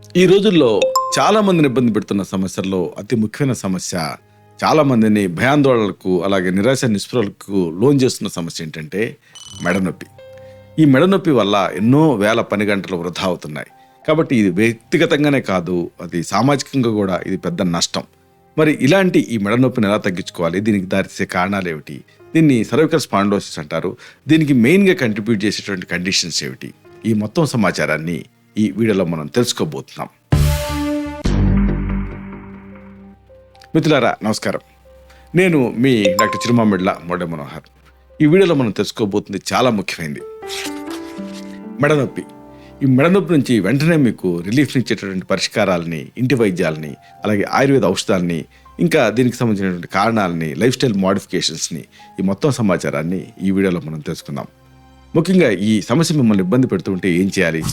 ఈ రోజుల్లో చాలా మందిని ఇబ్బంది పెడుతున్న సమస్యల్లో అతి ముఖ్యమైన సమస్య, చాలా మందిని భయాందోళనలకు అలాగే నిరాశ నిస్పృహలకు లోన్ చేస్తున్న సమస్య ఏంటంటే మెడనొప్పి. ఈ మెడనొప్పి వల్ల ఎన్నో వేల పని గంటలు వృధా అవుతున్నాయి. కాబట్టి ఇది వ్యక్తిగతంగానే కాదు, అది సామాజికంగా కూడా ఇది పెద్ద నష్టం. మరి ఇలాంటి ఈ మెడనొప్పిని ఎలా తగ్గించుకోవాలి, దీనికి దారితీసే కారణాలు ఏమిటి, దీన్ని సర్వికల్ స్పాండిలోసిస్ అంటారు, దీనికి మెయిన్గా కంట్రిబ్యూట్ చేసేటువంటి కండిషన్స్ ఏమిటి, ఈ మొత్తం సమాచారాన్ని ఈ వీడియోలో మనం తెలుసుకోబోతున్నాం. మిత్రులారా నమస్కారం, నేను మీ డాక్టర్ చిరుమామిళ్ళ మొడ మనోహర్. ఈ వీడియోలో మనం తెలుసుకోబోతుంది చాలా ముఖ్యమైనది, మెడనొప్పి. ఈ మెడనొప్పి నుంచి వెంటనే మీకు రిలీఫ్ని ఇచ్చేటటువంటి పరిష్కారాలని, ఇంటి వైద్యాలని, అలాగే ఆయుర్వేద ఔషధాలని, ఇంకా దీనికి సంబంధించినటువంటి కారణాలని, లైఫ్ స్టైల్ మోడిఫికేషన్స్ని, ఈ మొత్తం సమాచారాన్ని ఈ వీడియోలో మనం తెలుసుకుందాం. ముఖ్యంగా ఈ సమస్య మిమ్మల్ని ఇబ్బంది పెడుతుంటే ఏం చేయాలి,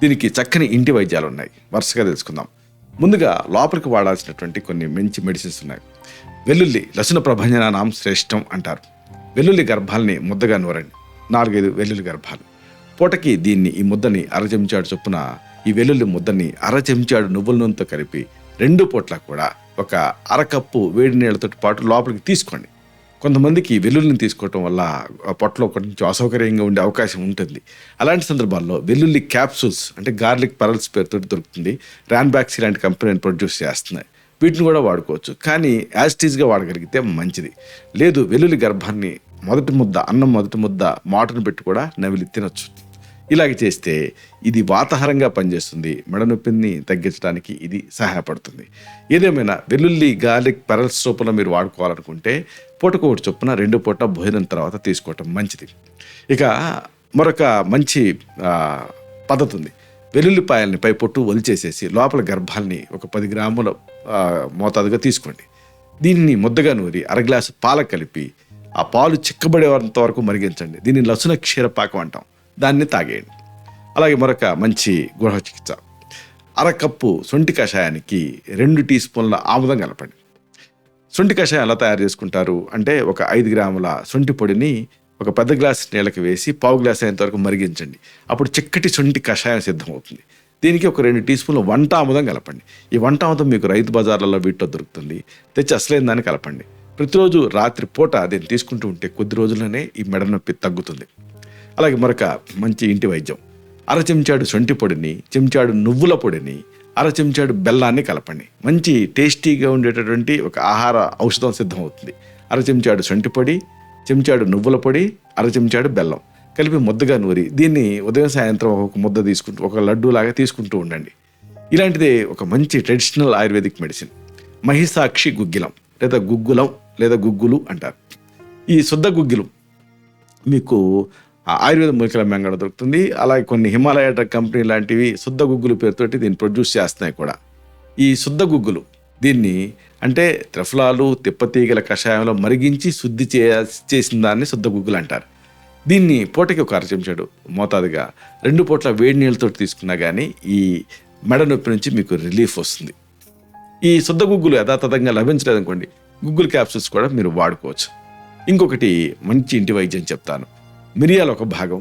దీనికి చక్కని ఇంటి వైద్యాలు ఉన్నాయి, వరుసగా తెలుసుకుందాం. ముందుగా లోపలికి వాడాల్సినటువంటి కొన్ని మంచి మెడిసిన్స్ ఉన్నాయి. వెల్లుల్లి లసున ప్రభంజనానాం శ్రేష్టం అంటారు. వెల్లుల్లి గర్భాలని ముద్దగా నూరండి, 4-5 వెల్లుల్లి గర్భాలు. పూటకి దీన్ని, ఈ ముద్దని అర చెంచాడు చొప్పున, ఈ వెల్లుల్లి ముద్దని అర చెంచాడు నువ్వుల నూనెతో కలిపి 2 పూట్ల కూడా ఒక అరకప్పు వేడి నీళ్ళతో పాటు లోపలికి తీసుకోండి. కొంతమందికి వెల్లుల్లిని తీసుకోవటం వల్ల పొట్టలో కొంచెం అసౌకర్యంగా ఉండే అవకాశం ఉంటుంది. అలాంటి సందర్భాల్లో వెల్లుల్లి క్యాప్సూల్స్, అంటే గార్లిక్ పరల్స్ పేరుతో దొరుకుతుంది, ర్యాన్బాక్స్ ఇలాంటి కంపెనీని ప్రొడ్యూస్ చేస్తున్నాయి. వీటిని కూడా వాడుకోవచ్చు, కానీ యాజిటీస్గా వాడగలిగితే మంచిది. లేదు, వెల్లుల్లి గర్భాన్ని అన్నం మొదటి ముద్ద మాటను పెట్టి కూడా నవిలి తినొచ్చు. ఇలాగ చేస్తే ఇది వాతాహారంగా పనిచేస్తుంది, మెడనొప్పిని తగ్గించడానికి ఇది సహాయపడుతుంది. ఏదేమైనా వెల్లుల్లి గార్లిక్ పెరల్స్ రూపంలో మీరు వాడుకోవాలనుకుంటే పూటకు ఒకటి చొప్పున 2 పూట భోజనం తర్వాత తీసుకోవటం మంచిది. ఇక మరొక మంచి పద్ధతి ఉంది. వెల్లుల్లిపాయల్ని పై పొట్టు వలిచేసేసి లోపల గర్భాల్ని ఒక 10 గ్రాముల మోతాదుగా తీసుకోండి. దీన్ని ముద్దగా నూరి 1 గ్లాసు పాల కలిపి ఆ పాలు చిక్కబడేంత వరకు మరిగించండి. దీన్ని లసున క్షీరపాకం అంటాం, దాన్ని తాగేయండి. అలాగే మరొక మంచి గృహ చికిత్స, 1 కప్పు శొంఠి కషాయానికి 2 టీ స్పూన్ల ఆముదం కలపండి. శొంఠి కషాయం ఎలా తయారు చేసుకుంటారు అంటే, ఒక 5 గ్రాముల శొంఠి పొడిని ఒక పెద్ద గ్లాస్ నీళ్ళకి వేసి 1/2 గ్లాస్ అయ్యేంత వరకు మరిగించండి. అప్పుడు చిక్కటి శొంఠి కషాయం సిద్ధమవుతుంది. దీనికి ఒక 2 టీ స్పూన్ల వంట ఆముదం కలపండి. ఈ వంట ఆముదం మీకు రైతు బజార్లలో వీటిలో దొరుకుతుంది, తెచ్చి అసలైన దాన్ని కలపండి. ప్రతిరోజు రాత్రి పూట దీన్ని తీసుకుంటూ ఉంటే కొద్ది రోజుల్లోనే ఈ మెడనొప్పి తగ్గుతుంది. అలాగే మరొక మంచి ఇంటి వైద్యం, 1/2 చెంచాడు శొంఠి పొడిని, చెంచాడు నువ్వుల పొడిని, 1/2 చెంచాడు బెల్లాన్ని కలపండి. మంచి టేస్టీగా ఉండేటటువంటి ఒక ఆహార ఔషధం సిద్ధమవుతుంది. 1/2 చెంచాడు శొంఠి పొడి, చెంచాడు నువ్వుల పొడి, 1/2 చెంచాడు బెల్లం కలిపి ముద్దగా నూరి దీన్ని ఉదయం సాయంత్రం ఒక ముద్ద తీసుకుంటూ, ఒక లడ్డూ లాగా తీసుకుంటూ ఉండండి. ఇలాంటిదే ఒక మంచి ట్రెడిషనల్ ఆయుర్వేదిక్ మెడిసిన్, మహిసాక్షి గుగ్గిలం లేదా గుగ్గులం లేదా గుగ్గులు అంటారు. ఈ శుద్ధ గుగ్గిలం మీకు ఆయుర్వేద మూలికల మెంగడ దొరుకుతుంది. అలాగే కొన్ని హిమాలయ కంపెనీ లాంటివి శుద్ధ గుగ్గులు పేరుతోటి దీన్ని ప్రొడ్యూస్ చేస్తున్నాయి కూడా. ఈ శుద్ధ గుగ్గులు దీన్ని, అంటే త్రిఫలాలు తిప్పతీగల కషాయంలో మరిగించి శుద్ధి చేసిన దాన్ని శుద్ధ గుగ్గులు అంటారు. దీన్ని పూటకి ఒక 1/2 చెంచాడు మోతాదుగా 2 పూట్ల వేడి నీళ్ళతో తీసుకున్నా కానీ ఈ మెడ నొప్పి నుంచి మీకు రిలీఫ్ వస్తుంది. ఈ శుద్ధ గుగ్గులు యథాతథంగా లభించలేదనుకోండి, గుగ్గులు క్యాప్సూల్స్ కూడా మీరు వాడుకోవచ్చు. ఇంకొకటి మంచి ఇంటి వైద్యం చెప్తాను, మిరియాలు 1 భాగం,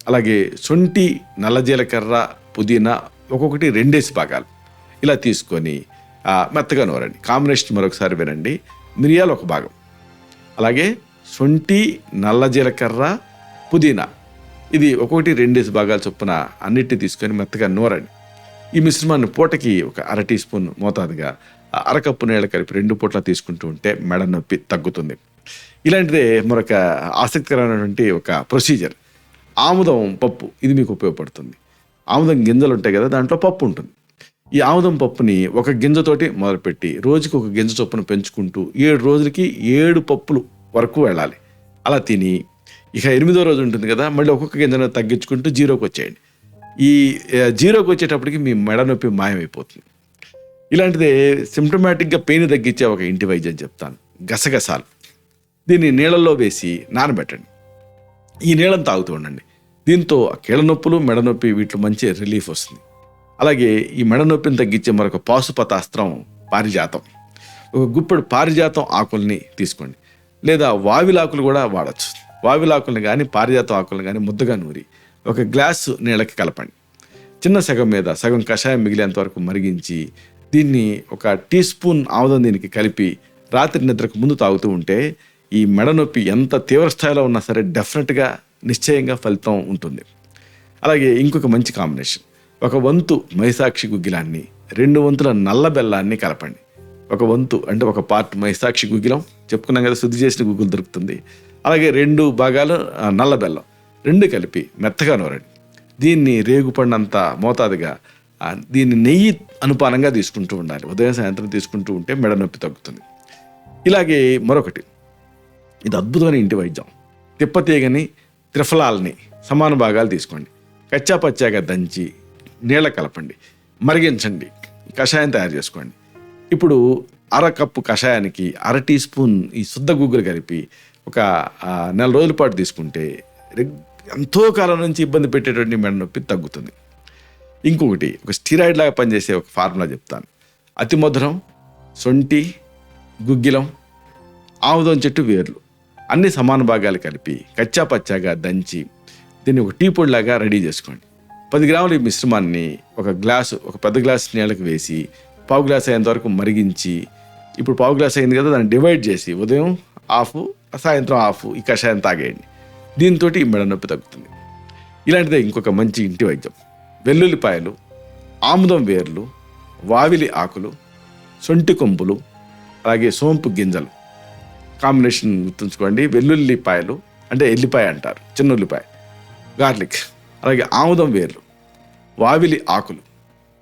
అలాగే శొంఠి, నల్ల జీలకర్ర, పుదీనా ఒక్కొక్కటి 2 భాగాలు ఇలా తీసుకొని మెత్తగా నూరండి. కాంబినేషన్ మరొకసారి వినండి, మిరియాలు 1 భాగం, అలాగే శొంఠి, నల్ల జీలకర్ర, పుదీనా ఇది ఒక్కొక్కటి 2 భాగాలు చొప్పున అన్నిటిని తీసుకొని మెత్తగా నూరండి. ఈ మిశ్రమాన్ని పూటకి ఒక 1/2 టీ స్పూన్ మోతాదుగా 1 కప్పు నీళ్ళ కలిపి 2 పూట్ల తీసుకుంటూ ఉంటే మెడ నొప్పి తగ్గుతుంది. ఇలాంటిదే మరొక ఆసక్తికరమైనటువంటి ఒక ప్రొసీజర్, ఆముదం పప్పు. ఇది మీకు ఉపయోగపడుతుంది. ఆముదం గింజలు ఉంటాయి కదా, దాంట్లో పప్పు ఉంటుంది. ఈ ఆముదం పప్పుని 1 గింజతోటి మొదలుపెట్టి రోజుకి 1 గింజ చొప్పున పెంచుకుంటూ 7 రోజులకి 7 పప్పులు వరకు వెళ్ళాలి. అలా తిని ఇక 8వ రోజు ఉంటుంది కదా, మళ్ళీ ఒక్కొక్క గింజను తగ్గించుకుంటూ 0కి వచ్చేయండి. ఈ 0కి వచ్చేటప్పటికి మీ మెడ నొప్పి మాయమైపోతుంది. ఇలాంటిదే సిమ్టమాటిక్గా పెయిన్ తగ్గించే ఒక ఇంటి వైద్యం చెప్తాను, గసగసాలు. దీన్ని నీళ్ళల్లో వేసి నానబెట్టండి. ఈ నీళ్ళని తాగుతూ ఉండండి. దీంతో కీళ్ళ నొప్పులు, మెడ నొప్పి వీటిలో మంచి రిలీఫ్ వస్తుంది. అలాగే ఈ మెడ నొప్పిని తగ్గించే మరొక పాశుపతాస్త్రం పారిజాతం. 1 గుప్పెడు పారిజాతం ఆకుల్ని తీసుకోండి, లేదా వావిలాకులు కూడా వాడచ్చు. వావిలాకుల్ని కానీ పారిజాతం ఆకులను కానీ ముద్దగా నూరి 1 గ్లాసు నీళ్ళకి కలపండి. చిన్న సగం మీద సగం కషాయం మిగిలేంత వరకు మరిగించి దీన్ని ఒక టీ స్పూన్ ఆముదం దీనికి కలిపి రాత్రి నిద్రకు ముందు తాగుతూ ఉంటే ఈ మెడ నొప్పి ఎంత తీవ్ర స్థాయిలో ఉన్నా సరే డెఫినెట్గా నిశ్చయంగా ఫలితం ఉంటుంది. అలాగే ఇంకొక మంచి కాంబినేషన్, ఒక వంతు మైసాక్షి గుగ్గిలాన్ని 2 వంతుల నల్ల బెల్లాన్ని కలపండి. ఒక వంతు అంటే ఒక పార్ట్ మైసాక్షి గుగ్గిలం చెప్పుకున్నాం కదా, శుద్ధి చేసిన గుగ్గులు దొరుకుతుంది. అలాగే 2 భాగాలు నల్ల బెల్లం 2 కలిపి మెత్తగా నూరండి. దీన్ని రేగుపడినంత మోతాదుగా దీన్ని నెయ్యి అనుపానంగా తీసుకుంటూ ఉండాలి. ఉదయం సాయంత్రం తీసుకుంటూ ఉంటే మెడ నొప్పి తగ్గుతుంది. ఇలాగే మరొకటి, ఇది అద్భుతమైన ఇంటి వైద్యం. తిప్పతీగని త్రిఫలాల్ని సమాన భాగాలు తీసుకోండి, కచ్చా పచ్చాగా దంచి నీళ్ళ కలపండి, మరిగించండి, కషాయం తయారు చేసుకోండి. ఇప్పుడు 1/2 కప్పు కషాయానికి 1/2 టీ స్పూన్ ఈ శుద్ధ గుగ్గులు కలిపి ఒక 4 రోజుల పాటు తీసుకుంటే ఎంతో కాలం నుంచి ఇబ్బంది పెట్టేటువంటి మెడ నొప్పి తగ్గుతుంది. ఇంకొకటి, ఒక స్టీరాయిడ్ లాగా పనిచేసే ఒక ఫార్ములా చెప్తాను. అతి మధురం, సొంటి, గుగ్గిలం, ఆముదం చెట్టు వేర్లు అన్ని సమాన భాగాలు కలిపి కచ్చా పచ్చాగా దంచి దీన్ని ఒక టీ పొడిలాగా రెడీ చేసుకోండి. 10 గ్రాముల ఈ మిశ్రమాన్ని ఒక పెద్ద గ్లాసు నీళ్ళకి వేసి పావు గ్లాస్ అయ్యేంత వరకు మరిగించి, ఇప్పుడు పావు గ్లాస్ అయింది కదా, దాన్ని డివైడ్ చేసి ఉదయం హాఫ్ సాయంత్రం హాఫ్ ఈ కషాయం తాగేయండి. దీంతో ఈ మెడ నొప్పి తగ్గుతుంది. ఇలాంటిదే ఇంకొక మంచి ఇంటి వైద్యం, వెల్లుల్లిపాయలు, ఆముదం వేర్లు, వావిలి ఆకులు, సొంటి కొంపులు, అలాగే సోంపు గింజలు కాంబినేషన్ గుర్తుంచుకోండి. వెల్లుల్లిపాయలు అంటే ఎల్లిపాయ అంటారు, చిన్న ఉల్లిపాయ, గార్లిక్, అలాగే ఆముదం వేర్లు, వావిలి ఆకులు,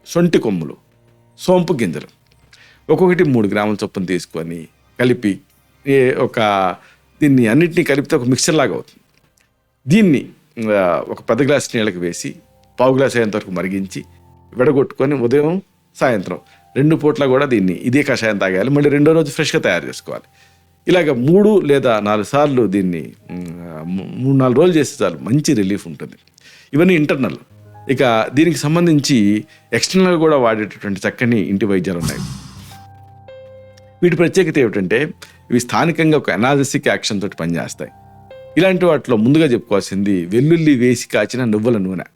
సొంటి కొమ్ములు, సోంపు గింజలు ఒక్కొక్కటి 3 గ్రాముల చొప్పున తీసుకొని కలిపి దీన్ని అన్నింటినీ కలిపితే ఒక మిక్సర్ లాగా అవుతుంది. దీన్ని ఒక పెద్ద గ్లాస్ నీళ్ళకి వేసి పావు గ్లాస్ అయ్యేంత వరకు మరిగించి విడగొట్టుకొని ఉదయం సాయంత్రం 2 పూట్ల కూడా ఇదే కషాయం తాగాలి. మళ్ళీ 2వ రోజు ఫ్రెష్గా తయారు చేసుకోవాలి. ఇలాగ 3 లేదా 4 సార్లు దీన్ని 3-4 రోజులు చేస్తే చాలు, మంచి రిలీఫ్ ఉంటుంది. ఇవన్నీ ఇంటర్నల్. ఇక దీనికి సంబంధించి ఎక్స్టర్నల్గా కూడా వాడేటటువంటి చక్కని ఇంటి వైద్యాలు ఉన్నాయి. వీటి ప్రత్యేకత ఏమిటంటే ఇవి స్థానికంగా ఒక ఎనాలజిసిక్ యాక్షన్ తోటి పనిచేస్తాయి. ఇలాంటి వాటిలో ముందుగా చెప్పుకోవాల్సింది వెల్లుల్లి వేసి కాచిన నువ్వుల నూనె.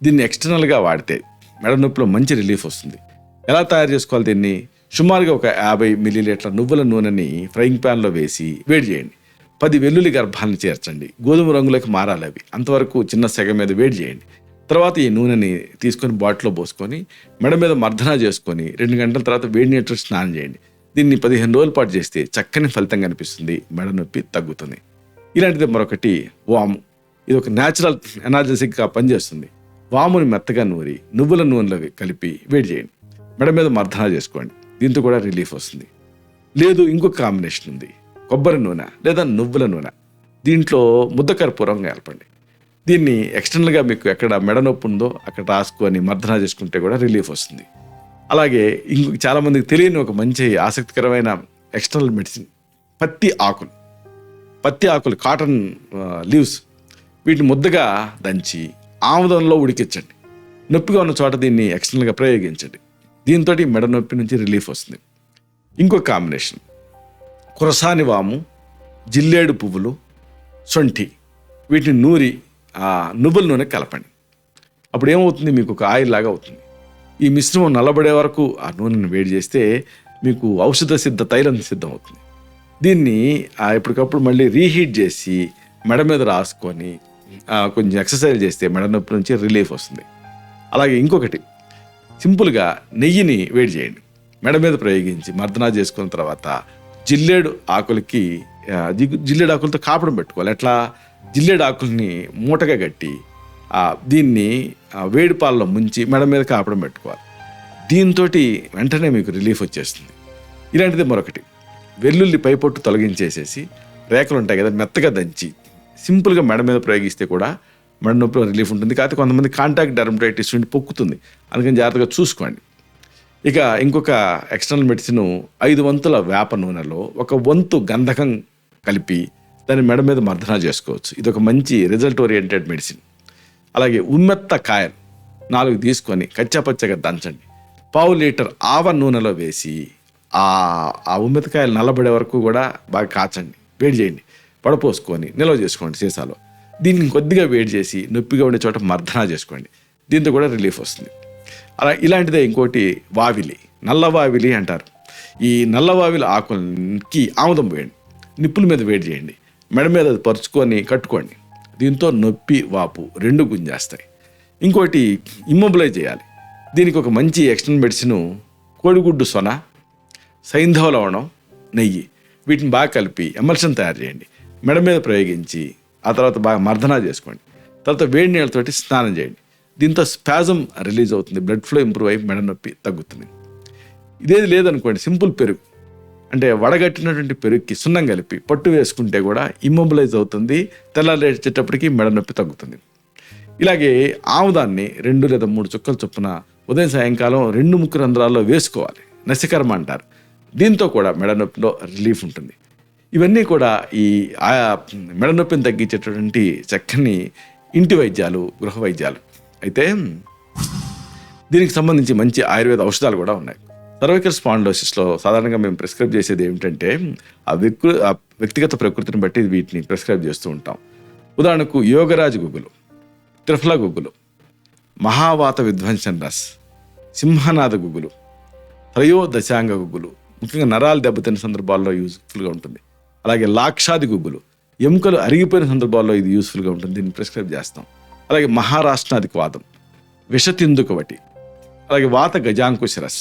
దీన్ని ఎక్స్టర్నల్గా వాడితే మెడ నొప్పిలో మంచి రిలీఫ్ వస్తుంది. ఎలా తయారు చేసుకోవాలి దీన్ని? సుమారుగా ఒక 50 మిల్లీలీటర్ల నువ్వుల నూనెని ఫ్రైయింగ్ ప్యాన్లో వేసి వేడి చేయండి. 10 వెల్లుల్లి గర్భాలను చేర్చండి. గోధుమ రంగులోకి మారాలి అవి, అంతవరకు చిన్న సెగ మీద వేడి చేయండి. తర్వాత ఈ నూనెని తీసుకొని బాటిల్లో పోసుకొని మెడ మీద మర్దన చేసుకొని 2 గంటల తర్వాత వేడి నీటితో స్నానం చేయండి. దీన్ని 15 రోజుల పాటు చేస్తే చక్కని ఫలితం కనిపిస్తుంది, మెడ నొప్పి తగ్గుతుంది. ఇలాంటిది మరొకటి వాము. ఇది ఒక న్యాచురల్ ఎనార్జెసిక్గా పనిచేస్తుంది. వాముని మెత్తగా నూరి నువ్వుల నూనెలో కలిపి వేడి చేయండి, మెడ మీద మర్దన చేసుకోండి. దీంతో కూడా రిలీఫ్ వస్తుంది. లేదు, ఇంకొక కాంబినేషన్ ఉంది, కొబ్బరి నూనె లేదా నువ్వుల నూనె. దీంట్లో ముద్ద కర్పూరం కలపండి. దీన్ని ఎక్స్టర్నల్గా మీకు ఎక్కడ మెడ నొప్పి ఉందో అక్కడ రాసుకొని మర్దన చేసుకుంటే కూడా రిలీఫ్ వస్తుంది. అలాగే ఇంకొక చాలామందికి తెలియని ఒక మంచి ఆసక్తికరమైన ఎక్స్టర్నల్ మెడిసిన్, పత్తి ఆకులు కాటన్ లీవ్స్. వీటిని ముద్దగా దంచి ఆముదంలో ఉడికించండి. నొప్పిగా ఉన్న చోట దీన్ని ఎక్స్టర్నల్గా ప్రయోగించండి. దీంతో మెడ నొప్పి నుంచి రిలీఫ్ వస్తుంది. ఇంకొక కాంబినేషన్, కురసాని వాము, జిల్లేడు పువ్వులు, సొంఠి, వీటిని నూరి నువ్వుల నూనె కలపండి. అప్పుడు ఏమవుతుంది, మీకు ఒక ఆయిల్ లాగా అవుతుంది. ఈ మిశ్రమం నల్లబడే వరకు ఆ నూనెను వేడి చేస్తే మీకు ఔషధ సిద్ధ తైలం సిద్ధం అవుతుంది. దీన్ని ఎప్పటికప్పుడు మళ్ళీ రీహీట్ చేసి మెడ మీద రాసుకొని కొంచెం ఎక్సర్సైజ్ చేస్తే మెడ నొప్పి నుంచి రిలీఫ్ వస్తుంది. అలాగే ఇంకొకటి, సింపుల్గా నెయ్యిని వేడి చేయండి, మెడ మీద ప్రయోగించి మర్దనా చేసుకున్న తర్వాత జిల్లేడు ఆకులతో కాపడం పెట్టుకోవాలి. ఎట్లా? జిల్లేడు ఆకుల్ని మూటగా కట్టి దీన్ని వేడి పాలలో ముంచి మెడ మీద కాపడం పెట్టుకోవాలి. దీంతో వెంటనే మీకు రిలీఫ్ వచ్చేస్తుంది. ఇలాంటిది మరొకటి, వెల్లుల్లి పైపొట్టు తొలగించేసేసి రేఖలు ఉంటాయి కదా, మెత్తగా దంచి సింపుల్గా మెడ మీద ప్రయోగిస్తే కూడా మెడ నొప్పిలో రిలీఫ్ ఉంటుంది. కాకపోతే కొంతమంది కాంటాక్ట్ డెర్మటైటిస్ నుండి పొక్కుతుంది, అందుకని జాగ్రత్తగా చూసుకోండి. ఇక ఇంకొక ఎక్స్టర్నల్ మెడిసిన్, 5 వంతుల వేప నూనెలో 1 వంతు గంధకం కలిపి దాన్ని మెడ మీద మర్దన చేసుకోవచ్చు. ఇది ఒక మంచి రిజల్ట్ ఓరియంటెడ్ మెడిసిన్. అలాగే ఉమ్మెత్త కాయలు 4 తీసుకొని కచ్చాపచ్చగా దంచండి. 1/2 లీటర్ ఆవ నూనెలో వేసి ఆ ఉమ్మెత్తకాయలు నల్లబడే వరకు కూడా బాగా కాచండి, వేడి చేయండి, వడపోసుకొని నిల్వ చేసుకోండి సీసాలో. దీన్ని కొద్దిగా వేడి చేసి నొప్పిగా ఉండే చోట మర్దన చేసుకోండి. దీంతో కూడా రిలీఫ్ వస్తుంది. అలా ఇలాంటిదే ఇంకోటి వావిలి, నల్ల వావిలి అంటారు. ఈ నల్ల వావిలి ఆకులకి ఆముదం వేయండి, నిప్పుల మీద వేడి చేయండి, మెడ మీద అది పరుచుకొని కట్టుకోండి. దీంతో నొప్పి వాపు రెండు గుంజేస్తాయి. ఇంకోటి ఇమ్మొబిలైజ్ చేయాలి. దీనికి ఒక మంచి ఎక్స్టర్నల్ మెడిసిన్ కోడిగుడ్డు సొన, సైంధవ లవణం, నెయ్యి వీటిని బాగా కలిపి ఎమల్షన్ తయారు చేయండి, మెడ మీద ప్రయోగించి ఆ తర్వాత బాగా మర్దనా చేసుకోండి. తర్వాత వేడి నీళ్ళతోటి స్నానం చేయండి. దీంతో స్పాజం రిలీజ్ అవుతుంది, బ్లడ్ ఫ్లో ఇంప్రూవ్ అయ్యి మెడ నొప్పి తగ్గుతుంది. ఇదేది లేదనుకోండి, సింపుల్ పెరుగు అంటే వడగట్టినటువంటి పెరుగుకి సున్నం కలిపి పట్టు వేసుకుంటే కూడా ఇమ్మొబిలైజ్ అవుతుంది, తెల్లారేటప్పటికి మెడ నొప్పి తగ్గుతుంది. ఇలాగే ఆముదాన్ని 2 లేదా 3 చుక్కల చొప్పున ఉదయం సాయంకాలం 2 ముక్కు రంధ్రాల్లో వేసుకోవాలి, నసికర్మ అంటారు. దీంతో కూడా మెడ నొప్పిలో రిలీఫ్ ఉంటుంది. ఇవన్నీ కూడా ఈ మెడ నొప్పిని తగ్గించేటటువంటి చక్కని ఇంటి వైద్యాలు, గృహ వైద్యాలు. అయితే దీనికి సంబంధించి మంచి ఆయుర్వేద ఔషధాలు కూడా ఉన్నాయి. సర్వైకల్ స్పాండిలోసిస్లో సాధారణంగా మేము ప్రిస్క్రైబ్ చేసేది ఏమిటంటే ఆ వ్యక్తిగత ప్రకృతిని బట్టి వీటిని ప్రిస్క్రైబ్ చేస్తూ ఉంటాం. ఉదాహరణకు యోగరాజ్ గుగ్గులు, త్రిఫల గుగ్గులు, మహావాత విధ్వంసన్ రస్, సింహనాథ గుగ్గులు, త్రయోదశాంగ గుగ్గులు ముఖ్యంగా నరాలు దెబ్బతిన్న సందర్భాల్లో యూజ్ఫుల్గా ఉంటుంది. అలాగే లాక్షాది గుగ్గులు ఎముకలు అరిగిపోయిన సందర్భాల్లో ఇది యూస్ఫుల్గా ఉంటుంది, దీన్ని ప్రిస్క్రైబ్ చేస్తాం. అలాగే మహారాష్ట్రాదికి వాదం, విషతిందుకవటి, అలాగే వాత గజాంకుశరస్,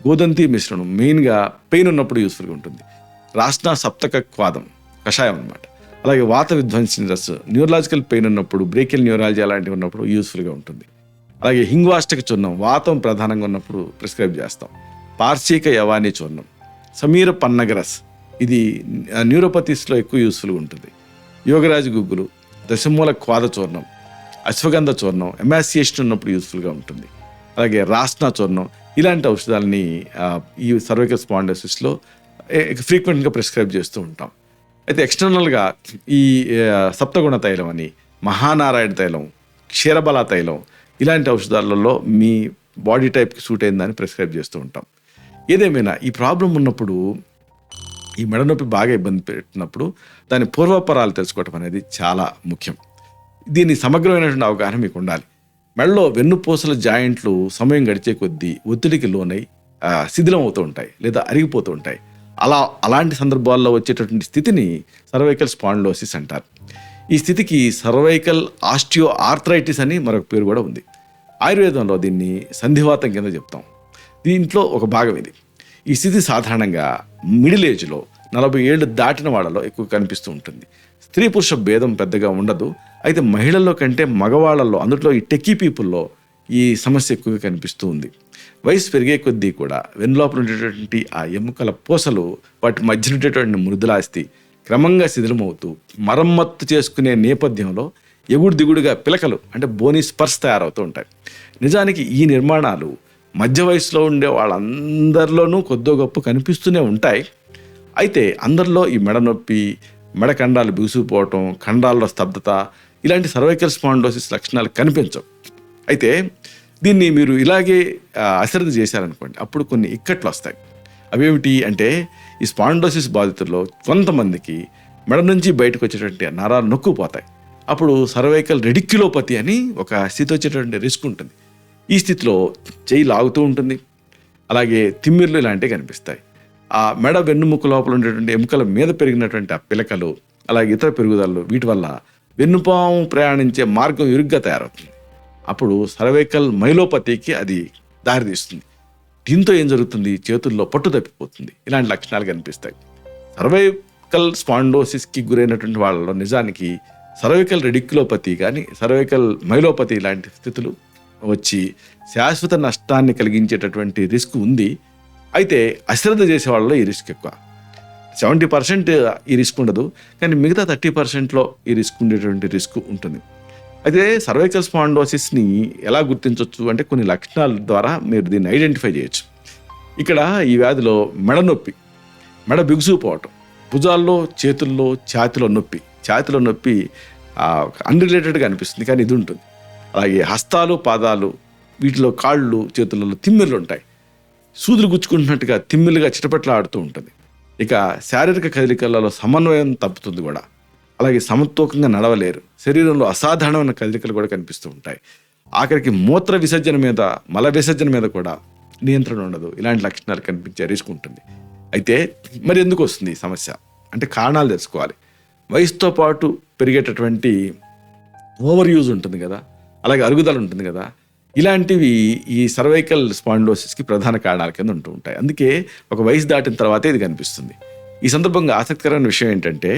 గోదంతి మిశ్రణం మెయిన్గా పెయిన్ ఉన్నప్పుడు యూస్ఫుల్గా ఉంటుంది. రాష్ట్ర సప్తక క్వాదం కషాయం అనమాట. అలాగే వాత విధ్వంసిన రస్ న్యూరలాజికల్ పెయిన్ ఉన్నప్పుడు, బ్రేకిల్ న్యూరాలజీ అలాంటివి ఉన్నప్పుడు యూస్ఫుల్గా ఉంటుంది. అలాగే హింగ్వాష్టక చూర్ణం వాతం ప్రధానంగా ఉన్నప్పుడు ప్రిస్క్రైబ్ చేస్తాం. పార్శీక యవాని చూర్ణం, సమీర పన్నగరస్ ఇది న్యూరోపతీస్లో ఎక్కువ యూస్ఫుల్గా ఉంటుంది. యోగరాజు గుగ్గులు, దశమూల క్వాద చూర్ణం, అశ్వగంధ చూర్ణం ఎమాసియేషన్ ఉన్నప్పుడు యూస్ఫుల్గా ఉంటుంది. అలాగే రాస్నా చూర్ణం ఇలాంటి ఔషధాలని ఈ సర్వైకల్ స్పాండిలోసిస్లో ఫ్రీక్వెంట్గా ప్రిస్క్రైబ్ చేస్తూ ఉంటాం. అయితే ఎక్స్టర్నల్గా ఈ సప్తగుణ తైలం అని, మహానారాయణ తైలం, క్షీరబల తైలం ఇలాంటి ఔషధాలలో మీ బాడీ టైప్కి సూట్ అయిందని ప్రిస్క్రైబ్ చేస్తూ ఉంటాం. ఏదేమైనా ఈ ప్రాబ్లం ఉన్నప్పుడు, ఈ మెడ నొప్పి బాగా ఇబ్బంది పెట్టినప్పుడు దాని పూర్వపరాలు తెలుసుకోవటం అనేది చాలా ముఖ్యం. దీని సమగ్రమైనటువంటి అవగాహన మీకు ఉండాలి. మెడలో వెన్నుపూసల జాయింట్లు సమయం గడిచే కొద్దీ ఒత్తిడికి లోనై శిథిలం అవుతూ ఉంటాయి లేదా అరిగిపోతూ ఉంటాయి. అలాంటి సందర్భాల్లో వచ్చేటటువంటి స్థితిని సర్వైకల్ స్పాండిలోసిస్ అంటారు. ఈ స్థితికి సర్వైకల్ ఆస్టియో ఆర్థరైటిస్ అని మరొక పేరు కూడా ఉంది. ఆయుర్వేదంలో దీన్ని సంధివాతం కింద చెప్తాం. దీంట్లో ఒక భాగం ఇది. ఈ స్థితి సాధారణంగా మిడిల్ ఏజ్లో 40 ఏళ్ళు దాటిన వాళ్ళలో ఎక్కువ కనిపిస్తూ ఉంటుంది. స్త్రీ పురుష భేదం పెద్దగా ఉండదు. అయితే మహిళల్లో కంటే మగవాళ్ళల్లో, అందులో ఈ టెక్కీ పీపుల్లో ఈ సమస్య ఎక్కువగా కనిపిస్తూ ఉంది. వయసు పెరిగే కొద్దీ కూడా వెన్నులోపల ఉండేటటువంటి ఆ ఎముకల పూసలు, వాటి మధ్య ఉండేటువంటి మృదులాస్తి క్రమంగా శిథిలమవుతూ మరమ్మత్తు చేసుకునే నేపథ్యంలో ఎగుడు దిగుడుగా పిలకలు అంటే బోనీ స్పర్శ తయారవుతూ ఉంటాయి. నిజానికి ఈ నిర్మాణాలు మధ్య వయసులో ఉండే వాళ్ళందరిలోనూ కొద్దో గొప్ప కనిపిస్తూనే ఉంటాయి. అయితే అందరిలో ఈ మెడ నొప్పి, మెడ కండాలు బిగుసుకుపోవటం, ఖండాల్లో స్తబ్దత ఇలాంటి సర్వైకల్ స్పాండిలోసిస్ లక్షణాలు కనిపించవు. అయితే దీన్ని మీరు ఇలాగే అశ్రద్ధ చేశారనుకోండి, అప్పుడు కొన్ని ఇక్కట్లు వస్తాయి. అవేమిటి అంటే ఈ స్పాండిలోసిస్ బాధితుల్లో కొంతమందికి మెడ నుంచి బయటకు వచ్చేటువంటి నరాలు నొక్కుపోతాయి. అప్పుడు సర్వైకల్ రెడిక్యులోపతి అని ఒక స్థితి వచ్చేటువంటి రిస్క్ ఉంటుంది. ఈ స్థితిలో చెయ్యి లాగుతూ ఉంటుంది, అలాగే తిమ్మిర్లు ఇలాంటివి కనిపిస్తాయి. ఆ మెడ వెన్నుముక్క లోపల ఉండేటువంటి ఎముకల మీద పెరిగినటువంటి ఆ పిలకలు, అలాగే ఇతర పెరుగుదలలు వీటి వల్ల వెన్నుపాము ప్రయాణించే మార్గం ఇరుగ్గా తయారవుతుంది. అప్పుడు సర్వైకల్ మైలోపతికి అది దారితీస్తుంది. దీంతో ఏం జరుగుతుంది, చేతుల్లో పట్టు తప్పిపోతుంది. ఇలాంటి లక్షణాలు కనిపిస్తాయి. సర్వైకల్ స్పాండిలోసిస్కి గురైనటువంటి వాళ్ళలో నిజానికి సర్వైకల్ రెడిక్యులోపతి కానీ సర్వైకల్ మైలోపతి ఇలాంటి స్థితులు వచ్చి శాశ్వత నష్టాన్ని కలిగించేటటువంటి రిస్క్ ఉంది. అయితే అశ్రద్ధ చేసే వాళ్ళలో ఈ రిస్క్ ఎక్కువ. 70% ఈ రిస్క్ ఉండదు, కానీ మిగతా 30%లో ఈ రిస్క్ ఉండేటువంటి రిస్క్ ఉంటుంది. అయితే సర్వైకల్ స్పాండిలోసిస్ని ఎలా గుర్తించవచ్చు అంటే కొన్ని లక్షణాల ద్వారా మీరు దీన్ని ఐడెంటిఫై చేయొచ్చు. ఇక్కడ ఈ వ్యాధిలో మెడ నొప్పి, మెడ బిగుసుకుపోవటం, భుజాల్లో, చేతుల్లో, ఛాతిలో నొప్పి అన్రిలేటెడ్గా అనిపిస్తుంది కానీ ఇది ఉంటుంది. అలాగే హస్తాలు, పాదాలు వీటిలో, కాళ్ళు, చేతులలో తిమ్మిర్లు ఉంటాయి. సూదులు గుచ్చుకుంటున్నట్టుగా తిమ్మిలుగా చిటపట్ల ఆడుతూ ఉంటుంది. ఇక శారీరక కదలికలలో సమన్వయం తప్పుతుంది కూడా. అలాగే సమతూకంగా నడవలేరు. శరీరంలో అసాధారణమైన కదలికలు కూడా కనిపిస్తూ ఉంటాయి. ఆఖరికి మూత్ర విసర్జన మీద, మల విసర్జన మీద కూడా నియంత్రణ ఉండదు. ఇలాంటి లక్షణాలు కనిపించే రిస్క్ ఉంటుంది. అయితే మరి ఎందుకు వస్తుంది ఈ సమస్య అంటే కారణాలు తెలుసుకోవాలి. వయసుతో పాటు పెరిగేటటువంటి ఓవర్ యూజ్ ఉంటుంది కదా, అలాగే అరుగుదల ఉంటుంది కదా, ఇలాంటివి ఈ సర్వైకల్ స్పాండిలోసిస్కి ప్రధాన కారణాల కింద ఉంటూ ఉంటాయి. అందుకే ఒక వయసు దాటిన తర్వాతే ఇది కనిపిస్తుంది. ఈ సందర్భంగా ఆసక్తికరమైన విషయం ఏంటంటే,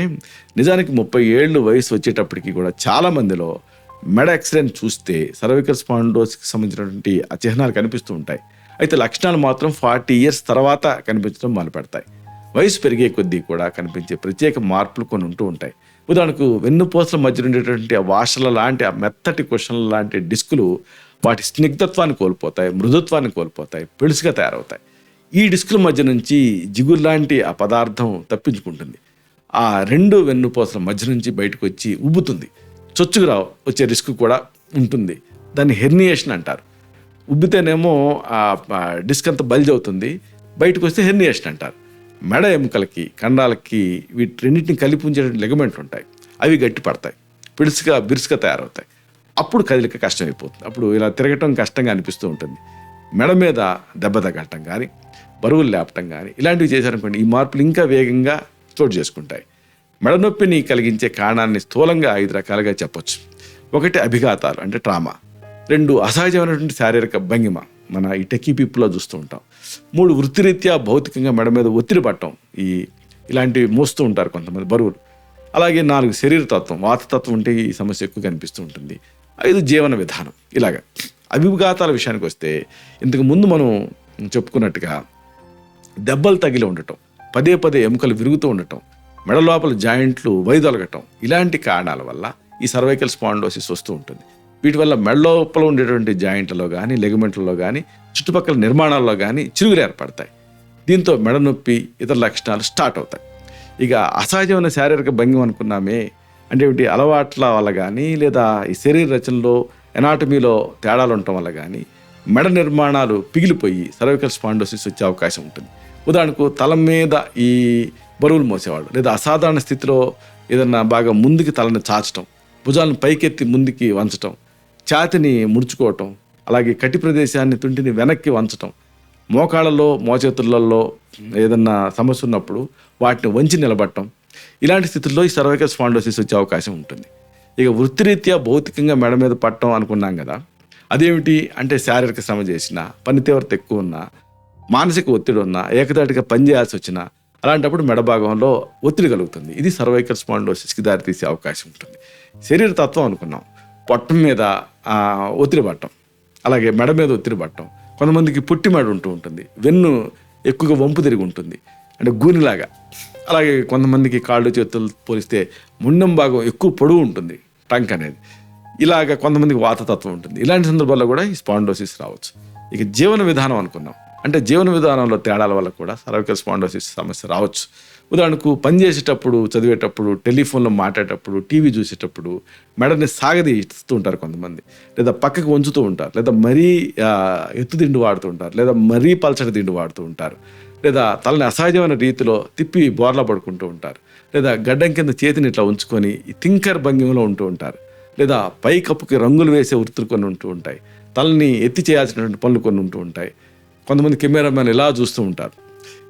నిజానికి 30 ఏళ్ళు వయసు వచ్చేటప్పటికి కూడా చాలా మందిలో మెడ ఎక్స్రేని చూస్తే సర్వైకల్ స్పాండిలోసిస్కి సంబంధించినటువంటి ఆ చిహ్నాలు కనిపిస్తూ ఉంటాయి. అయితే లక్షణాలు మాత్రం 40 ఇయర్స్ తర్వాత కనిపించడం మొదలుపెడతాయి. వయసు పెరిగే కొద్దీ కూడా కనిపించే ప్రత్యేక మార్పులు కొన్ని ఉంటూ ఉంటాయి. ఉదాహరణకు వెన్నుపూసల మధ్య ఉండేటువంటి ఆ వాషల లాంటి, ఆ మెత్తటి కుషన్ల లాంటి డిస్కులు వాటి స్నిగ్ధత్వాన్ని కోల్పోతాయి, మృదుత్వాన్ని కోల్పోతాయి, పెళుసుగా తయారవుతాయి. ఈ డిస్కుల మధ్య నుంచి జిగురు లాంటి ఆ పదార్థం తప్పించుకుంటుంది. ఆ 2 వెన్నుపూసల మధ్య నుంచి బయటకు వచ్చి ఉబ్బుతుంది. చొచ్చుకు వచ్చే రిస్క్ కూడా ఉంటుంది. దాన్ని హెర్నియేషన్ అంటారు. ఉబ్బితేనేమో ఆ డిస్క్ అంతా బల్జ్ అవుతుంది, బయటకు వస్తే హెర్నియేషన్ అంటారు. మెడ ఎముకలకి, కండాలకి వీటి రెండింటిని కలిపి ఉంచే లెగమెంట్లు ఉంటాయి. అవి గట్టి పడతాయి, బిరుసుగా తయారవుతాయి. అప్పుడు కదిలిక కష్టమైపోతుంది. అప్పుడు ఇలా తిరగటం కష్టంగా అనిపిస్తూ ఉంటుంది. మెడ మీద దెబ్బ తగలటం కానీ, బరువులు లేపటం కానీ ఇలాంటివి చేశారనుకోండి, ఈ మార్పులు ఇంకా వేగంగా చోటు చేసుకుంటాయి. మెడ నొప్పిని కలిగించే కారణాన్ని స్థూలంగా 5 రకాలుగా చెప్పొచ్చు. 1 అభిఘాతాలు అంటే ట్రామా. 2 అసహజమైనటువంటి శారీరక భంగిమ, మన ఈ టెకీ పీపుల్లో చూస్తూ ఉంటాం. 3 వృత్తిరీత్యా భౌతికంగా మెడ మీద ఒత్తిడి పట్టడం, ఇలాంటివి మోస్తూ ఉంటారు కొంతమంది బరువులు. అలాగే 4 శరీరతత్వం, వాతతత్వం ఉంటే ఈ సమస్య ఎక్కువ కనిపిస్తూ ఉంటుంది. 5 జీవన విధానం. ఇలాగా అభిఘాతాల విషయానికి వస్తే, ఇంతకు ముందు మనం చెప్పుకున్నట్టుగా దెబ్బలు తగిలి ఉండటం, పదే ఎముకలు విరుగుతూ ఉండటం, మెడ లోపల జాయింట్లు వైదొలగటం, ఇలాంటి కారణాల వల్ల ఈ సర్వైకల్ స్పాండిలోసిస్ వస్తూ ఉంటుంది. వీటి వల్ల మెడ లోపల ఉండేటువంటి జాయింట్లలో కానీ, లెగమెంట్లలో కానీ, చుట్టుపక్కల నిర్మాణాల్లో కానీ చిరుగులు ఏర్పడతాయి. దీంతో మెడ నొప్పి, ఇతర లక్షణాలు స్టార్ట్ అవుతాయి. ఇక అసహజమైన శారీరక భంగిమ అనుకున్నామే అంటే ఏమిటి, అలవాట్ల వల్ల కానీ, లేదా ఈ శరీర రచనలో, ఎనాటమీలో తేడాలు ఉండటం వల్ల కానీ మెడ నిర్మాణాలు పిగిలిపోయి సర్వైకల్ స్పాండిలోసిస్ వచ్చే అవకాశం ఉంటుంది. ఉదాహరణకు తల మీద ఈ బరువులు మోసేవాళ్ళు, లేదా అసాధారణ స్థితిలో ఏదన్నా బాగా ముందుకి తలని చాచటం, భుజాలను పైకెత్తి ముందుకి వంచటం, ఛాతిని ముడుచుకోవటం, అలాగే కటి ప్రదేశాన్ని, తుంటిని వెనక్కి వంచటం, మోకాళ్ళలో, మోచేతులలో ఏదన్నా సమస్య ఉన్నప్పుడు వాటిని వంచి నిలబడటం, ఇలాంటి స్థితుల్లో ఈ సర్వైకల్ స్పాండిలోసిస్ వచ్చే అవకాశం ఉంటుంది. ఇక వృత్తిరీత్యా భౌతికంగా మెడ మీద పట్టడం అనుకున్నాం కదా, అదేమిటి అంటే శారీరక శ్రమ చేసినా, పని తీవ్రత ఎక్కువ ఉన్నా, మానసిక ఒత్తిడి ఉన్నా, ఏకదాటిగా పనిచేయాల్సి వచ్చినా, అలాంటప్పుడు మెడ భాగంలో ఒత్తిడి కలుగుతుంది. ఇది సర్వైకల్ స్పాండిలోసిస్కి దారితీసే అవకాశం ఉంటుంది. శరీర తత్వం అనుకున్నాం, పొట్ట మీద ఒత్తిడి పట్టడం, అలాగే మెడ మీద ఒత్తిడి పట్టడం. కొంతమందికి పుట్టి మెడ ఉంటూ ఉంటుంది, వెన్ను ఎక్కువగా వంపు తిరిగి ఉంటుంది అంటే గూనిలాగా. అలాగే కొంతమందికి కాళ్ళు చేతులు పోలిస్తే ముండం భాగం ఎక్కువ పొడవు ఉంటుంది, టంక్ అనేది. ఇలాగ కొంతమందికి వాతతత్వం ఉంటుంది. ఇలాంటి సందర్భాల్లో కూడా ఈ స్పాండిలోసిస్ రావచ్చు. ఇక జీవన విధానం అనుకున్నాం అంటే జీవన విధానంలో తేడాల వల్ల కూడా సర్వైకల్ స్పాండిలోసిస్ సమస్య రావచ్చు. ఉదాహరణకు పని చేసేటప్పుడు, చదివేటప్పుడు, టెలిఫోన్లో మాట్లాడేటప్పుడు, టీవీ చూసేటప్పుడు మెడని సాగదీస్తూ ఉంటారు కొంతమంది, లేదా పక్కకు వంచుతూ ఉంటారు, లేదా మరీ ఎత్తు దిండు వాడుతూ ఉంటారు, లేదా మరీ పల్చటి దిండు వాడుతూ ఉంటారు, లేదా తలని అసహజమైన రీతిలో తిప్పి బోర్లా పడుకుంటూ ఉంటారు, లేదా గడ్డం కింద చేతిని ఇట్లా ఉంచుకొని థింకర్ భంగిమలో ఉంటూ ఉంటారు, లేదా పై కప్పుకి రంగులు వేసే వృత్తులు కొన్ని ఉంటూ ఉంటాయి, తలని ఎత్తి చేయాల్సినటువంటి పనులు కొన్ని ఉంటూ ఉంటాయి. కొంతమంది కెమెరామెన్ ఇలా చూస్తూ ఉంటారు.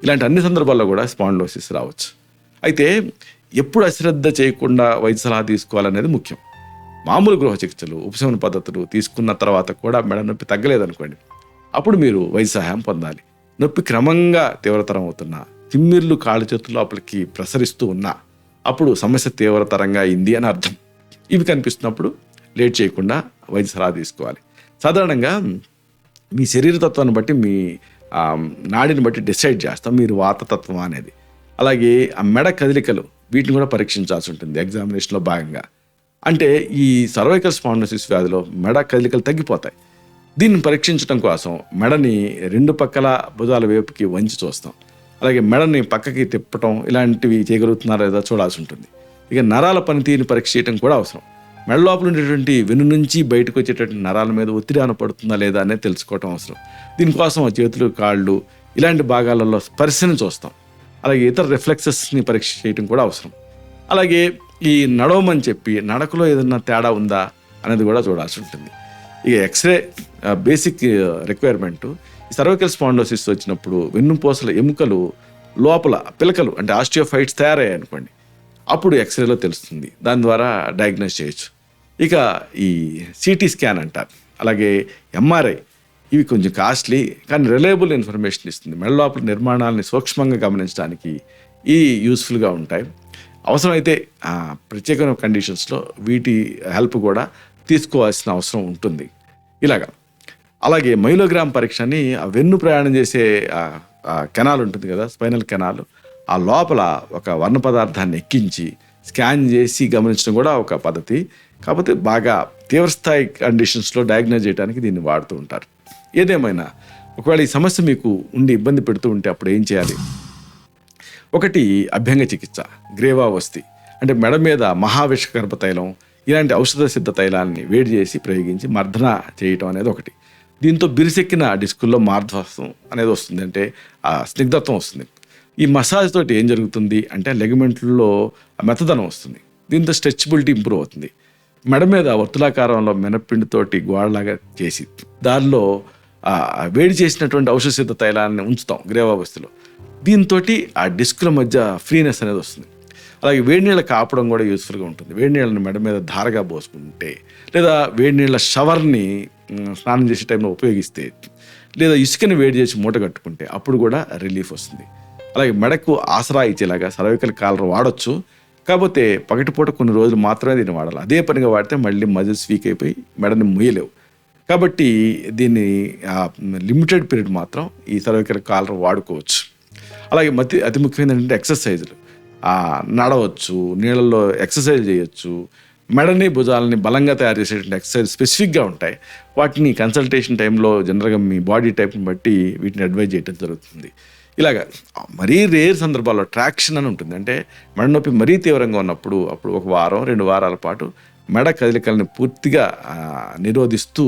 ఇలాంటి అన్ని సందర్భాల్లో కూడా స్పాండిలోసిస్ రావచ్చు. అయితే ఎప్పుడు అశ్రద్ధ చేయకుండా వైద్య సలహా తీసుకోవాలనేది ముఖ్యం. మామూలు గృహ చికిత్సలు, ఉపశమన పద్ధతులు తీసుకున్న తర్వాత కూడా మెడ నొప్పి తగ్గలేదనుకోండి, అప్పుడు మీరు వైద్య సహాయం పొందాలి. నొప్పి క్రమంగా తీవ్రతరం అవుతున్నా, తిమ్మిర్లు కాళ్ళు చేతుల లోపలికి ప్రసరిస్తూ ఉన్నా, అప్పుడు సమస్య తీవ్రతరంగా అయింది అని అర్థం. ఇవి కనిపిస్తున్నప్పుడు లేట్ చేయకుండా వైద్య సలహా తీసుకోవాలి. సాధారణంగా మీ శరీరతత్వాన్ని బట్టి, మీ నాడిని బట్టి డిసైడ్ చేస్తాం మీరు వాతతత్వం అనేది. అలాగే ఆ మెడ కదలికలు, వీటిని కూడా పరీక్షించాల్సి ఉంటుంది ఎగ్జామినేషన్లో భాగంగా. అంటే ఈ సర్వైకల్ స్పాండిలోసిస్ వ్యాధిలో మెడ కదలికలు తగ్గిపోతాయి. దీన్ని పరీక్షించడం కోసం మెడని 2 పక్కల భుజాల వైపుకి వంచి చూస్తాం. అలాగే మెడని పక్కకి తిప్పటం, ఇలాంటివి చేయగలుగుతున్నారా లేదా చూడాల్సి ఉంటుంది. ఇక నరాల పనితీరుని పరీక్ష చేయడం కూడా అవసరం. మెడ లోపల ఉండేటువంటి వెన్ను నుంచి బయటకు వచ్చేటటువంటి నరాల మీద ఒత్తిడి పడుతుందా లేదా అనేది తెలుసుకోవటం అవసరం. దీనికోసం చేతులు, కాళ్ళు, ఇలాంటి భాగాలలో స్పర్శని చూస్తాం. అలాగే ఇతర రిఫ్లెక్సెస్ని పరీక్ష చేయడం కూడా అవసరం. అలాగే ఈ నడవమని చెప్పి నడకలో ఏదైనా తేడా ఉందా అనేది కూడా చూడాల్సి ఉంటుంది. ఇక ఎక్స్రే బేసిక్ రిక్వైర్మెంటు. ఈ సర్వైకల్ స్పాండోసిస్ వచ్చినప్పుడు వెన్నుపూసల ఎముకలు లోపల పిలకలు అంటే ఆస్టియోఫైట్స్ తయారయ్యాయి అనుకోండి, అప్పుడు ఎక్స్రేలో తెలుస్తుంది, దాని ద్వారా డయాగ్నోస్ చేయొచ్చు. ఇక ఈ సిటీ స్కాన్ అంటారు, అలాగే ఎంఆర్ఐ, ఇవి కొంచెం కాస్ట్లీ కానీ రిలయబుల్ ఇన్ఫర్మేషన్ ఇస్తుంది. మెడ లోపల నిర్మాణాలని సూక్ష్మంగా గమనించడానికి ఈ యూస్ఫుల్గా ఉంటాయి. అవసరమైతే ప్రత్యేకమైన కండిషన్స్లో వీటి హెల్ప్ కూడా తీసుకోవాల్సిన అవసరం ఉంటుంది. ఇలాగా అలాగే మైలోగ్రామ్ పరీక్ష అని వెన్ను ప్రయాణం చేసే కెనాల్ ఉంటుంది కదా, స్పైనల్ కెనాల్, ఆ లోపల ఒక వర్ణ పదార్థాన్ని ఎక్కించి స్కాన్ చేసి గమనించడం కూడా ఒక పద్ధతి. కాకపోతే బాగా తీవ్రస్థాయి కండిషన్స్లో డయాగ్నోజ్ చేయడానికి దీన్ని వాడుతూ ఉంటారు. ఏదేమైనా ఒకవేళ ఈ సమస్య మీకు ఉండి ఇబ్బంది పెడుతూ ఉంటే అప్పుడు ఏం చేయాలి? ఒకటి అభ్యంగ చికిత్స, గ్రీవావస్థి అంటే మెడ మీద మహావిషగర్భ తైలం ఇలాంటి ఔషధ సిద్ధ తైలాన్ని వేడి చేసి ప్రయోగించి మర్దన చేయటం అనేది ఒకటి. దీంతో బిరిసెక్కిన డిస్కుల్లో మార్ధ్వాసం అనేది వస్తుంది, అంటే ఆ స్నిగ్ధత్వం వస్తుంది. ఈ మసాజ్ తోటి ఏం జరుగుతుంది అంటే లెగమెంట్లలో మెత్తదనం వస్తుంది, దీంతో స్ట్రెచబిలిటీ ఇంప్రూవ్ అవుతుంది. మెడ మీద వర్తులాకారంలో మినప్పిండితోటి గోడలాగా చేసి దానిలో వేడి చేసినటువంటి ఔషధ సిద్ధ తైలాన్ని ఉంచుతాం గ్రీవావస్థలో. దీంతో ఆ డిస్కుల మధ్య ఫ్రీనెస్ అనేది వస్తుంది. అలాగే వేడి నీళ్ళ కాపడం కూడా యూస్ఫుల్గా ఉంటుంది. వేడి నీళ్ళని మెడ మీద ధారగా పోసుకుంటే, లేదా వేడి నీళ్ళ షవర్ని స్నానం చేసే టైంలో ఉపయోగిస్తే, లేదా ఇసుకని వేడి చేసి మూట కట్టుకుంటే అప్పుడు కూడా రిలీఫ్ వస్తుంది. అలాగే మెడకు ఆసరా ఇచ్చేలాగా సర్వైకల్ కాలర్ వాడచ్చు, కాకపోతే పగటిపూట కొన్ని రోజులు మాత్రమే దీన్ని వాడాలి. అదే పనిగా వాడితే మళ్ళీ మజిల్స్ వీక్ అయిపోయి మెడని ముయ్యలేవు. కాబట్టి దీన్ని లిమిటెడ్ పీరియడ్ మాత్రం ఈ సర్వైకల్ కాలర్ వాడుకోవచ్చు. అలాగే అతి ముఖ్యమైనది ఏంటంటే ఎక్సర్సైజులు. నడవచ్చు, నీళ్ళల్లో ఎక్సర్సైజ్ చేయొచ్చు. మెడని భుజాలని బలంగా తయారు చేసేటువంటి ఎక్సర్సైజ్ స్పెసిఫిక్గా ఉంటాయి. వాటిని కన్సల్టేషన్ టైంలో జనరల్గా మీ బాడీ టైప్ని బట్టి వీటిని అడ్వైజ్ చేయడం జరుగుతుంది. ఇలాగా మరీ రేర్ సందర్భాల్లో ట్రాక్షన్ అని ఉంటుంది, అంటే మెడ నొప్పి మరీ తీవ్రంగా ఉన్నప్పుడు అప్పుడు ఒక వారం 2 వారాల పాటు మెడ కదలికల్ని పూర్తిగా నిరోధిస్తూ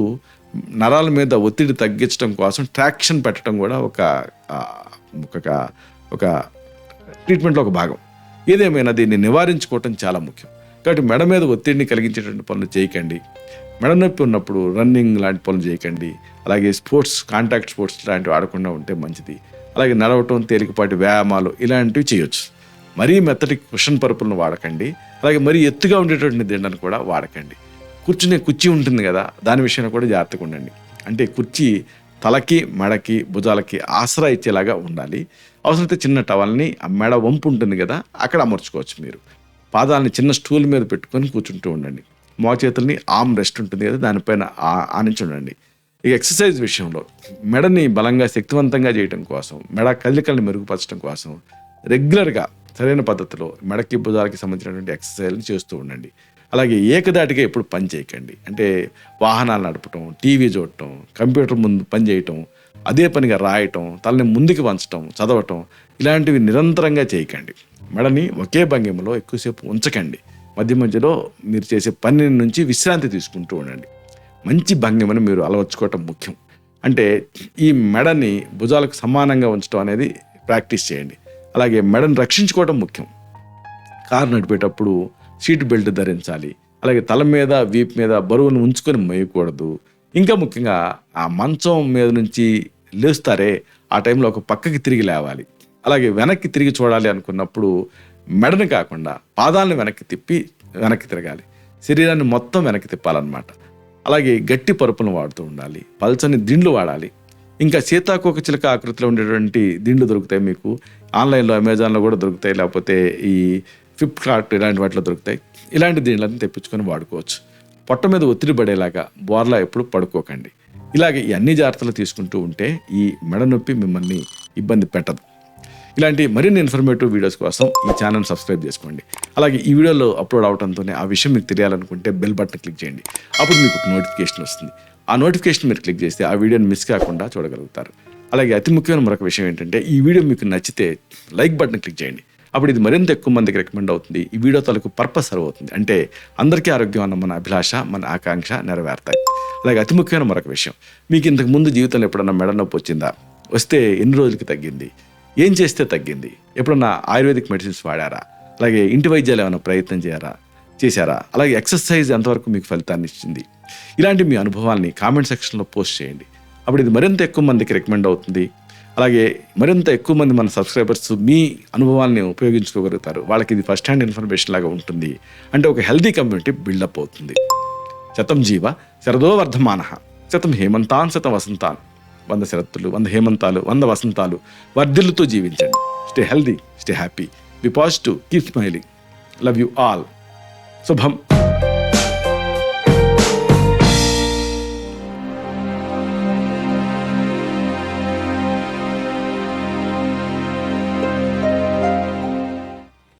నరాల మీద ఒత్తిడి తగ్గించడం కోసం ట్రాక్షన్ పెట్టడం కూడా ఒక ట్రీట్మెంట్లో ఒక భాగం. ఏదేమైనా దీన్ని నివారించుకోవటం చాలా ముఖ్యం. కాబట్టి మెడ మీద ఒత్తిడిని కలిగించేటువంటి పనులు చేయకండి. మెడ నొప్పి ఉన్నప్పుడు రన్నింగ్ లాంటి పనులు చేయకండి. అలాగే కాంటాక్ట్ స్పోర్ట్స్ లాంటివి ఆడకుండా ఉంటే మంచిది. అలాగే నడవటం, తేలికపాటి వ్యాయామాలు ఇలాంటివి చేయొచ్చు. మరీ మెత్తటి కుషన్ పరుపులను వాడకండి. అలాగే మరీ ఎత్తుగా ఉండేటువంటి దిండను కూడా వాడకండి. కూర్చునే కుర్చీ ఉంటుంది కదా, దాని విషయంలో కూడా జాగ్రత్తగా ఉండండి. అంటే కుర్చీ తలకి, మెడకి, భుజాలకి ఆసరా ఇచ్చేలాగా ఉండాలి. అవసరమైతే చిన్న టవల్ని ఆ మెడ వంపు ఉంటుంది కదా అక్కడ అమర్చుకోవచ్చు. మీరు పాదాలని చిన్న స్టూల్ మీద పెట్టుకొని కూర్చుంటూ ఉండండి. మోచేతుల్ని ఆర్మ్ రెస్ట్ ఉంటుంది కదా దానిపైన ఆనించి ఉండండి. ఈ ఎక్సర్సైజ్ విషయంలో మెడని బలంగా శక్తివంతంగా చేయడం కోసం, మెడ కదలికల్ని మెరుగుపరచడం కోసం రెగ్యులర్గా సరైన పద్ధతిలో మెడకి, భుజాలకి సంబంధించినటువంటి ఎక్సర్సైజ్ని చేస్తూ ఉండండి. అలాగే ఏకదాటిగా ఎప్పుడు పని చేయకండి. అంటే వాహనాలు నడపటం, టీవీ చూడటం, కంప్యూటర్ ముందు పని చేయటం, అదే పనిగా రాయటం, తలని ముందుకు వంచటం, చదవటం ఇలాంటివి నిరంతరంగా చేయకండి. మెడని ఒకే భంగిమలో ఎక్కువసేపు ఉంచకండి. మధ్య మధ్యలో మీరు చేసే పని నుంచి విశ్రాంతి తీసుకుంటూ ఉండండి. మంచి భంగిమను మీరు అలవర్చుకోవటం ముఖ్యం. అంటే ఈ మెడని భుజాలకు సమానంగా ఉంచడం అనేది ప్రాక్టీస్ చేయండి. అలాగే మెడని రక్షించుకోవడం ముఖ్యం. కారు నడిపేటప్పుడు సీట్ బెల్ట్ ధరించాలి. అలాగే తల మీద, వీపు మీద బరువును ఉంచుకొని మోయకూడదు. ఇంకా ముఖ్యంగా ఆ మంచం మీద నుంచి లేస్తారే ఆ టైంలో ఒక పక్కకి తిరిగి లేవాలి. అలాగే వెనక్కి తిరిగి చూడాలి అనుకున్నప్పుడు మెడని కాకుండా పాదాలను వెనక్కి తిప్పి వెనక్కి తిరగాలి. శరీరాన్ని మొత్తం వెనక్కి తిప్పాలన్నమాట. అలాగే గట్టి పరుపులను వాడుతూ ఉండాలి. పల్చని దిండ్లు వాడాలి. ఇంకా సీతాకోక చిలక ఆకృతిలో ఉండేటువంటి దిండ్లు దొరుకుతాయి మీకు ఆన్లైన్లో, అమెజాన్లో కూడా దొరుకుతాయి, లేకపోతే ఈ ఫ్లిప్కార్ట్ ఇలాంటి వాటిలో దొరుకుతాయి. ఇలాంటి దీంట్లన్నీ తెప్పించుకొని వాడుకోవచ్చు. పొట్ట మీద ఒత్తిడి పడేలాగా బోర్లా ఎప్పుడు పడుకోకండి. ఇలాగే ఈ అన్ని జాగ్రత్తలు తీసుకుంటూ ఉంటే ఈ మెడ నొప్పి మిమ్మల్ని ఇబ్బంది పెట్టదు. ఇలాంటి మరిన్ని ఇన్ఫర్మేటివ్ వీడియోస్ కోసం ఈ ఛానల్ సబ్స్క్రైబ్ చేసుకోండి. అలాగే ఈ వీడియోలో అప్లోడ్ అవడంతోనే ఆ విషయం మీకు తెలియాలనుకుంటే బెల్ బటన్ క్లిక్ చేయండి. అప్పుడు మీకు ఒక నోటిఫికేషన్ వస్తుంది. ఆ నోటిఫికేషన్ మీరు క్లిక్ చేస్తే ఆ వీడియోని మిస్ కాకుండా చూడగలుగుతారు. అలాగే అతి ముఖ్యమైన మరొక విషయం ఏంటంటే ఈ వీడియో మీకు నచ్చితే లైక్ బటన్ క్లిక్ చేయండి. అప్పుడు ఇది మరింత ఎక్కువ మందికి రికమెండ్ అవుతుంది. ఈ వీడియో తాలూకు పర్పస్ సర్వ్ అవుతుంది. అంటే అందరికీ ఆరోగ్యం అన్న మన అభిలాష, మన ఆకాంక్ష నెరవేరుతాయి. అలాగే అతి ముఖ్యమైన మరొక విషయం, మీకు ఇంతకు ముందు జీవితంలో ఎప్పుడన్నా మెడ నొప్పి వచ్చిందా? వస్తే ఎన్ని రోజులకి తగ్గింది? ఏం చేస్తే తగ్గింది? ఎప్పుడన్నా ఆయుర్వేదిక్ మెడిసిన్స్ వాడారా? అలాగే ఇంటి వైద్యాలు ఏమైనా ప్రయత్నం చేశారా? అలాగే ఎక్సర్సైజ్ ఎంతవరకు మీకు ఫలితాన్ని ఇచ్చింది? ఇలాంటి మీ అనుభవాల్ని కామెంట్ సెక్షన్లో పోస్ట్ చేయండి. అప్పుడు ఇది మరింత ఎక్కువ మందికి రికమెండ్ అవుతుంది. అలాగే మరింత ఎక్కువ మంది మన సబ్స్క్రైబర్స్ మీ అనుభవాల్ని ఉపయోగించుకోగలుగుతారు. వాళ్ళకి ఇది ఫస్ట్ హ్యాండ్ ఇన్ఫర్మేషన్ లాగా ఉంటుంది. అంటే ఒక హెల్తీ కమ్యూనిటీ బిల్డప్ అవుతుంది. శతం జీవ శరదో వర్ధమానః, శతం హేమంతాన్ శత వసంతాన్. 100 శరత్తులు, 100 హేమంతాలు, 100 వసంతాలు వర్ధిల్లుతూ జీవించండి. Stay healthy, stay happy, be positive, keep smiling. Love you all. శుభం.